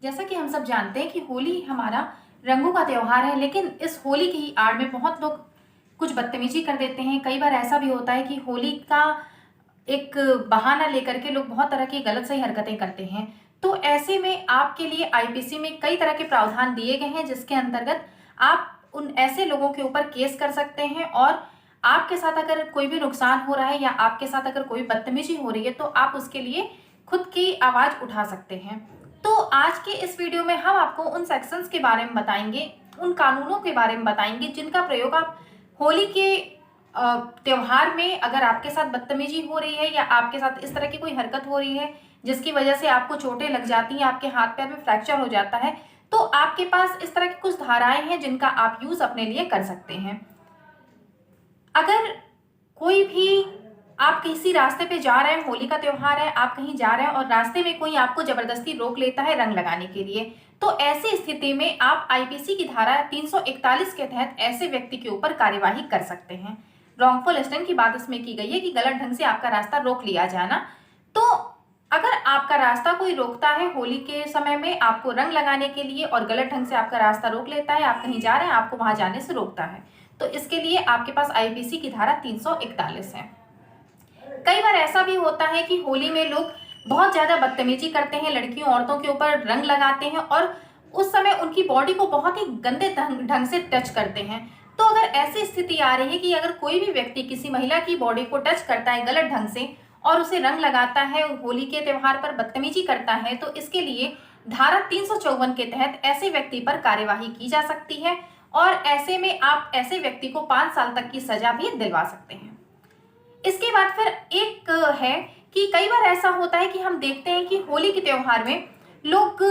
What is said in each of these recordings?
जैसा कि हम सब जानते हैं कि होली हमारा रंगों का त्योहार है, लेकिन इस होली की ही आड़ में बहुत लोग कुछ बदतमीजी कर देते हैं। कई बार ऐसा भी होता है कि होली का एक बहाना लेकर के लोग बहुत तरह की गलत सही हरकतें करते हैं। तो ऐसे में आपके लिए आईपीसी में कई तरह के प्रावधान दिए गए हैं, जिसके अंतर्गत आप उन ऐसे लोगों के ऊपर केस कर सकते हैं और आपके साथ अगर कोई भी नुकसान हो रहा है या आपके साथ अगर कोई बदतमीजी हो रही है तो आप उसके लिए खुद की आवाज उठा सकते हैं। तो आज के इस वीडियो में हम आपको उन सेक्शंस के बारे में बताएंगे, उन कानूनों के बारे में बताएंगे जिनका प्रयोग आप होली के त्योहार में अगर आपके साथ बदतमीजी हो रही है या आपके साथ इस तरह की कोई हरकत हो रही है जिसकी वजह से आपको चोटें लग जाती हैं, आपके हाथ पैर में फ्रैक्चर हो जाता है, तो आपके पास इस तरह की कुछ धाराएं हैं जिनका आप यूज अपने लिए कर सकते हैं। अगर कोई भी आप किसी रास्ते पे जा रहे हैं, होली का त्योहार है, आप कहीं जा रहे हैं और रास्ते में कोई आपको जबरदस्ती रोक लेता है रंग लगाने के लिए, तो ऐसी स्थिति में आप आईपीसी की धारा 341 के तहत ऐसे व्यक्ति के ऊपर कार्यवाही कर सकते हैं। रॉन्गफुल स्टैंड की बात इसमें की गई है कि गलत ढंग से आपका रास्ता रोक लिया जाना। तो अगर आपका रास्ता कोई रोकता है होली के समय में आपको रंग लगाने के लिए और गलत ढंग से आपका रास्ता रोक लेता है, आप कहीं जा रहे हैं, आपको वहां जाने से रोकता है, तो इसके लिए आपके पास आईपीसी की धारा 341 है। कई बार ऐसा भी होता है कि होली में लोग बहुत ज्यादा बदतमीजी करते हैं, लड़कियों औरतों के ऊपर रंग लगाते हैं और उस समय उनकी बॉडी को बहुत ही गंदे ढंग से टच करते हैं। तो अगर ऐसी स्थिति आ रही है कि अगर कोई भी व्यक्ति किसी महिला की बॉडी को टच करता है गलत ढंग से और उसे रंग लगाता है, होली के त्योहार पर बदतमीजी करता है, तो इसके लिए धारा 354 के तहत ऐसे व्यक्ति पर कार्यवाही की जा सकती है और ऐसे में आप ऐसे व्यक्ति को 5 साल तक की सजा भी दिलवा सकते हैं। इसके बाद फिर एक है कि कई बार ऐसा होता है कि हम देखते हैं कि होली के त्योहार में लोग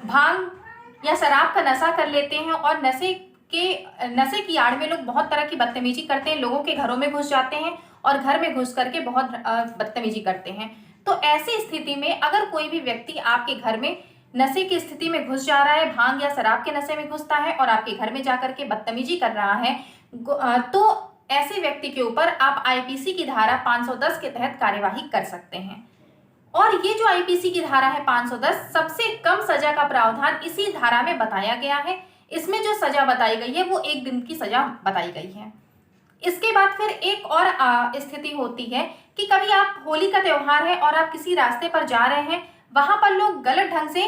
भांग या शराब का नशा कर लेते हैं और नशे की आड़ में लोग बहुत तरह की बदतमीजी करते हैं, लोगों के घरों में घुस जाते हैं और घर में घुस करके बहुत बदतमीजी करते हैं। तो ऐसी स्थिति में अगर कोई भी व्यक्ति आपके घर में नशे की स्थिति में घुस जा रहा है, भांग या शराब के नशे में घुसता है और आपके घर में जाकर के बदतमीजी कर रहा है, तो ऐसे व्यक्ति के ऊपर आप आईपीसी की धारा 510 के तहत कार्यवाही कर सकते हैं। और ये जो आईपीसी की धारा है 510, सबसे कम सजा का प्रावधान इसी धारा में बताया गया है। इसमें जो सजा बताई गई है वो 1 दिन की सजा बताई गई है। इसके बाद फिर एक और स्थिति होती है कि कभी आप होली का त्योहार है और आप किसी रास्ते पर जा रहे हैं, वहां पर लोग गलत ढंग से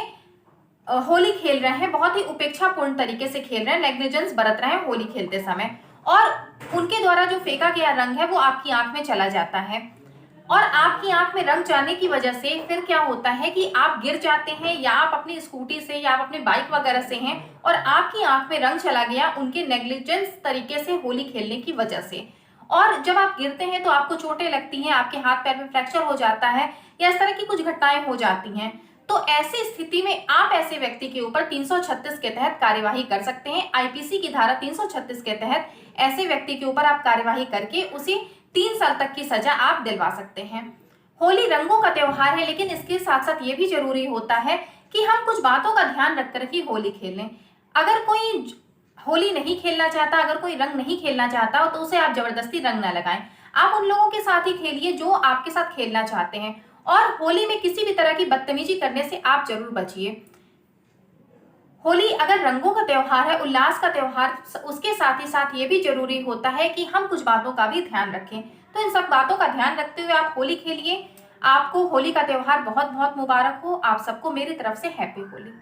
होली खेल रहे हैं, बहुत ही उपेक्षापूर्ण तरीके से खेल रहे हैं, नेग्लिजेंस बरत रहे हैं होली खेलते समय, और उनके द्वारा जो फेंका गया रंग है वो आपकी आंख में चला जाता है और आपकी आंख में रंग जाने की वजह से फिर क्या होता है कि आप गिर जाते हैं या आप अपनी स्कूटी से या आप अपने बाइक वगैरह से हैं और आपकी आंख में रंग चला गया उनके नेग्लिजेंस तरीके से होली खेलने की वजह से, और जब आप गिरते हैं तो आपको चोटें लगती हैं, आपके हाथ पैर में फ्रैक्चर हो जाता है या इस तरह की कुछ घटनाएं हो जाती हैं। तो ऐसी स्थिति में आप ऐसे व्यक्ति के ऊपर 336 के तहत कार्यवाही कर सकते हैं। आईपीसी की धारा 336 के तहत ऐसे व्यक्ति के ऊपर आप कार्यवाही करके उसे 3 साल तक की सजा आप दिलवा सकते हैं। होली रंगों का त्योहार है, लेकिन इसके साथ साथ ये भी जरूरी होता है कि हम कुछ बातों का ध्यान रख कर ही होली खेलें। अगर कोई होली नहीं खेलना चाहता, अगर कोई रंग नहीं खेलना चाहता, तो उसे आप जबरदस्ती रंग ना लगाएं। आप उन लोगों के साथ ही खेलिए जो आपके साथ खेलना चाहते हैं और होली में किसी भी तरह की बदतमीजी करने से आप जरूर बचिए। होली अगर रंगों का त्योहार है, उल्लास का त्योहार, उसके साथ ही साथ ये भी जरूरी होता है कि हम कुछ बातों का भी ध्यान रखें। तो इन सब बातों का ध्यान रखते हुए आप होली खेलिए। आपको होली का त्योहार बहुत बहुत मुबारक हो। आप सबको मेरी तरफ से हैप्पी होली।